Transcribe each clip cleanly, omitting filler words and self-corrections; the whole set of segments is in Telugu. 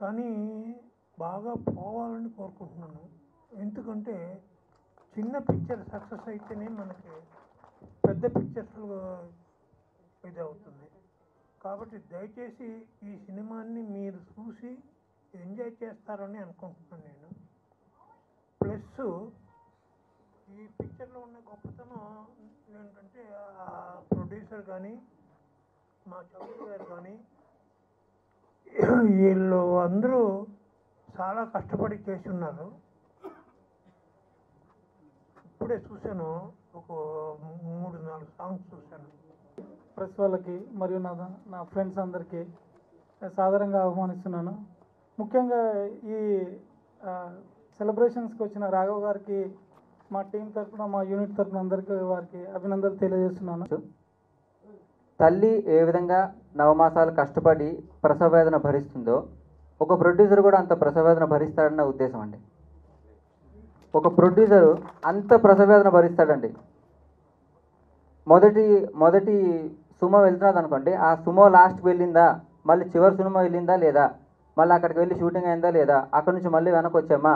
కానీ బాగా పోవాలని కోరుకుంటున్నాను. ఎందుకంటే చిన్న పిక్చర్ సక్సెస్ అయితేనే మనకి పెద్ద పిక్చర్స్ ఇది అవుతుంది. కాబట్టి దయచేసి ఈ సినిమాని మీరు చూసి ఎంజాయ్ చేస్తారని అనుకుంటున్నాను నేను. ప్లస్ ఈ పిక్చర్లో ఉన్న గొప్పతనం ఏంటంటే ప్రొడ్యూసర్ కానీ మా చౌదరి గారు కానీ వీళ్ళు అందరూ చాలా కష్టపడి చేసి ఉన్నారు. ఇప్పుడే చూశాను, ఒక 3-4 సాంగ్స్ చూశాను. ప్రెస్ వాళ్ళకి మరియు నా ఫ్రెండ్స్ అందరికీ సాదరంగా ఆహ్వానిస్తున్నాను. ముఖ్యంగా ఈ సెలబ్రేషన్స్కి వచ్చిన రాఘవ్ గారికి మా టీం తరఫున, మా యూనిట్ తరఫున అందరికీ వారికి అభినందనలు తెలియజేస్తున్నాను. తల్లి ఏ విధంగా నవమాసాలు కష్టపడి ప్రసవవేదన భరిస్తుందో ఒక ప్రొడ్యూసర్ కూడా అంత ప్రసవవేదన భరిస్తాడన్న ఉద్దేశం అండి. ఒక ప్రొడ్యూసరు అంత ప్రసవవేదన భరిస్తాడండి. మొదటి సుమో వెళ్తున్నది అనుకోండి, ఆ సుమో లాస్ట్కి వెళ్ళిందా, మళ్ళీ చివరి సుమో వెళ్ళిందా లేదా, మళ్ళీ అక్కడికి వెళ్ళి షూటింగ్ అయిందా లేదా, అక్కడ నుంచి మళ్ళీ వెనక్కి వచ్చామా,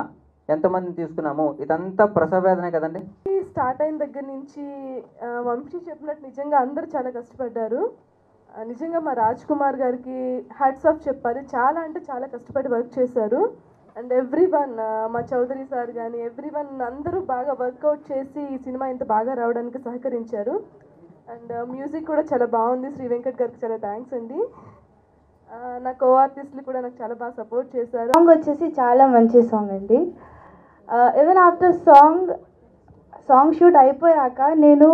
ఎంతమందిని తీసుకున్నాము, ఇదంతా ప్రసవవేదనే కదండి. స్టార్ట్ అయిన దగ్గర నుంచి వంశీ చెప్పినట్టు నిజంగా అందరూ చాలా కష్టపడ్డారు. నిజంగా మా రాజ్ కుమార్ గారికి హ్యాట్స్ ఆఫ్ చెప్పాలి. చాలా అంటే చాలా కష్టపడి వర్క్ చేశారు. అండ్ ఎవ్రీవన్, మా చౌదరి సార్ కానీ ఎవ్రీవన్ అందరూ బాగా వర్కౌట్ చేసి ఈ సినిమా ఇంత బాగా రావడానికి సహకరించారు. అండ్ మ్యూజిక్ కూడా చాలా బాగుంది. శ్రీ వెంకట్ గారికి చాలా థ్యాంక్స్ అండి. నా కో ఆర్టిస్టులు కూడా నాకు చాలా బాగా సపోర్ట్ చేశారు. సాంగ్ వచ్చేసి చాలా మంచి సాంగ్ అండి. ఈవెన్ ఆఫ్టర్ సాంగ్ షూట్ అయిపోయాక నేను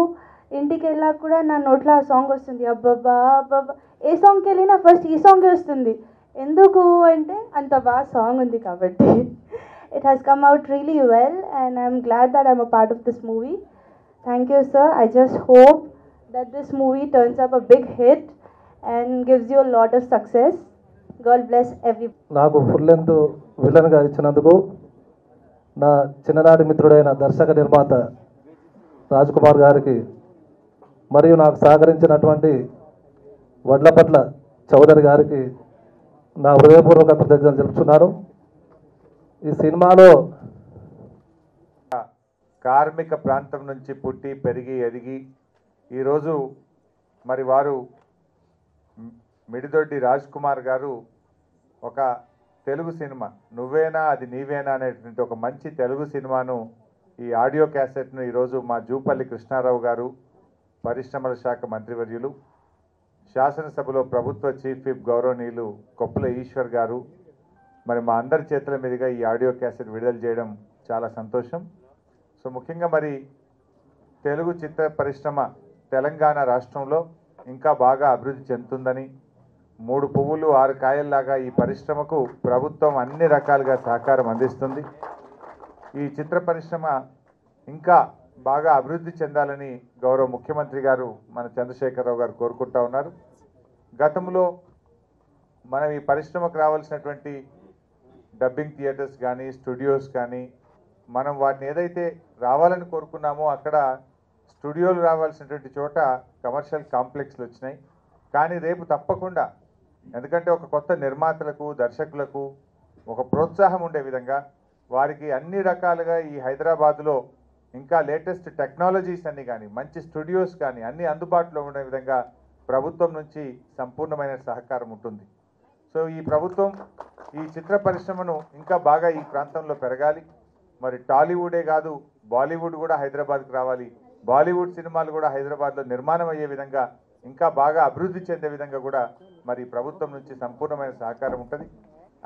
ఇంటికి వెళ్ళాక కూడా నా నోట్లో ఆ సాంగ్ వస్తుంది. అబ్బబ్బా అబ్బబ్బా, ఏ సాంగ్కి వెళ్ళినా ఫస్ట్ ఈ సాంగే వస్తుంది. ఎందుకు అంటే అంత బాగా సాంగ్ ఉంది కాబట్టి. It has come out really well and I'm glad that I'm a part of this movie. Thank you sir. I just hope that this movie turns up a big hit and gives you a lot of success. God bless everyone. నాకు ఫుల్ లెంత్ విలన్గా ఇచ్చినందుకు నా చిన్ననాటి మిత్రుడైన దర్శక నిర్మాత రాజ్ కుమార్ గారికి మరియు నాకు సహకరించినటువంటి వడ్లపట్ల చౌదరి గారికి నా హృదయపూర్వక కృతజ్ఞతలు తెలుపుతున్నాను. ఈ సినిమాలో కార్మిక ప్రాంతం నుంచి పుట్టి పెరిగి ఎదిగి ఈరోజు మరి వారు మిడిదొడ్డి రాజ్ కుమార్ గారు ఒక తెలుగు సినిమా నువ్వేనా అది నీవేనా అనేటువంటి ఒక మంచి తెలుగు సినిమాను ఈ ఆడియో క్యాసెట్ను ఈరోజు మా జూపల్లి కృష్ణారావు గారు, పరిశ్రమల శాఖ మంత్రివర్యులు, శాసనసభలో ప్రభుత్వ చీఫ్ విప్ గౌరవనీయులు కొప్పుల ఈశ్వర్ గారు, మరి మా అందరి చేతుల మీదుగా ఈ ఆడియో క్యాసెట్ విడుదల చేయడం చాలా సంతోషం. సో ముఖ్యంగా మరి తెలుగు చిత్ర పరిశ్రమ తెలంగాణ రాష్ట్రంలో ఇంకా బాగా అభివృద్ధి చెందుతుందని, 3 పువ్వులు 6 కాయల్లాగా ఈ పరిశ్రమకు ప్రభుత్వం అన్ని రకాలుగా సహకారం అందిస్తుంది. ఈ చిత్ర పరిశ్రమ ఇంకా బాగా అభివృద్ధి చెందాలని గౌరవ ముఖ్యమంత్రి గారు మన చంద్రశేఖరరావు గారు కోరుకుంటా ఉన్నారు. గతంలో మనం ఈ పరిశ్రమకు రావాల్సినటువంటి డబ్బింగ్ థియేటర్స్ కానీ స్టూడియోస్ కానీ మనం వాటిని ఏదైతే రావాలని కోరుకున్నామో అక్కడ స్టూడియోలు రావాల్సినటువంటి చోట కమర్షియల్ కాంప్లెక్స్లు వచ్చినాయి. కానీ రేపు తప్పకుండా, ఎందుకంటే ఒక కొత్త నిర్మాతలకు దర్శకులకు ఒక ప్రోత్సాహం ఉండే విధంగా వారికి అన్ని రకాలుగా ఈ హైదరాబాద్లో ఇంకా లేటెస్ట్ టెక్నాలజీస్ అన్నీ కానీ మంచి స్టూడియోస్ కానీ అన్నీ అందుబాటులో ఉండే విధంగా ప్రభుత్వం నుంచి సంపూర్ణమైన సహకారం ఉంటుంది. సో ఈ ప్రభుత్వం ఈ చిత్ర పరిశ్రమను ఇంకా బాగా ఈ ప్రాంతంలో పెరగాలి. మరి టాలీవుడే కాదు, బాలీవుడ్ కూడా హైదరాబాద్కి రావాలి. బాలీవుడ్ సినిమాలు కూడా హైదరాబాద్లో నిర్మాణం అయ్యే విధంగా ఇంకా బాగా అభివృద్ధి చెందే విధంగా కూడా మరి ప్రభుత్వం నుంచి సంపూర్ణమైన సహకారం ఉంటుంది.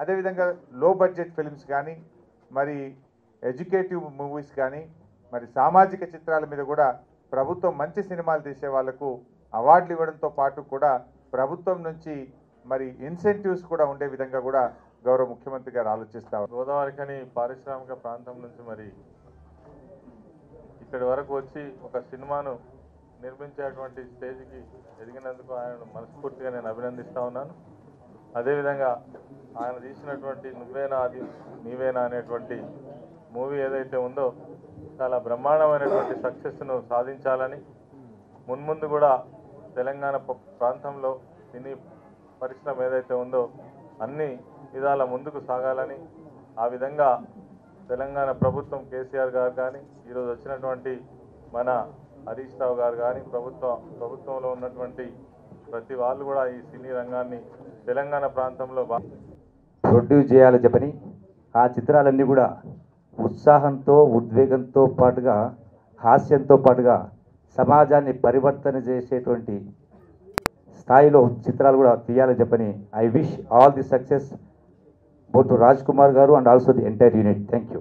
అదేవిధంగా లో బడ్జెట్ ఫిల్మ్స్ కానీ మరి ఎడ్యుకేటివ్ మూవీస్ కానీ మరి సామాజిక చిత్రాల మీద కూడా ప్రభుత్వం మంచి సినిమాలు తీసే వాళ్లకు అవార్డులు ఇవ్వడంతో పాటు కూడా ప్రభుత్వం నుంచి మరి ఇన్సెంటివ్స్ కూడా ఉండే విధంగా కూడా గౌరవ ముఖ్యమంత్రి గారు ఆలోచిస్తారు. గోదావరికని పారిశ్రామిక ప్రాంతం నుంచి మరి ఇక్కడి వరకు వచ్చి ఒక సినిమాను నిర్మించేటువంటి స్టేజ్కి ఎదిగినందుకు ఆయన మనస్ఫూర్తిగా నేను అభినందిస్తూ ఉన్నాను. అదేవిధంగా ఆయన తీసినటువంటి నువ్వేనా అది నీవేనా అనేటువంటి మూవీ ఏదైతే ఉందో చాలా బ్రహ్మాండమైనటువంటి సక్సెస్ను సాధించాలని, మున్ముందు కూడా తెలంగాణ ప్రాంతంలో సినీ పరిశ్రమ ఏదైతే ఉందో అన్ని విధాల ముందుకు సాగాలని, ఆ విధంగా తెలంగాణ ప్రభుత్వం కేసీఆర్ గారు కానీ, ఈరోజు వచ్చినటువంటి మన హరీష్ రావు గారు కానీ, ప్రభుత్వంలో ఉన్నటువంటి ప్రతి వాళ్ళు కూడా ఈ సినీ రంగాన్ని తెలంగాణ ప్రాంతంలో ప్రొడ్యూస్ చేయాలని చెప్పని ఆ చిత్రాలన్నీ కూడా ఉత్సాహంతో, ఉద్వేగంతో పాటుగా, హాస్యంతో పాటుగా సమాజాన్ని పరివర్తన చేసేటువంటి స్థాయిలో చిత్రాలు కూడా తీయాలని చెప్పని I wish all the success both to Raj Kumar గారు and also the entire unit. Thank you.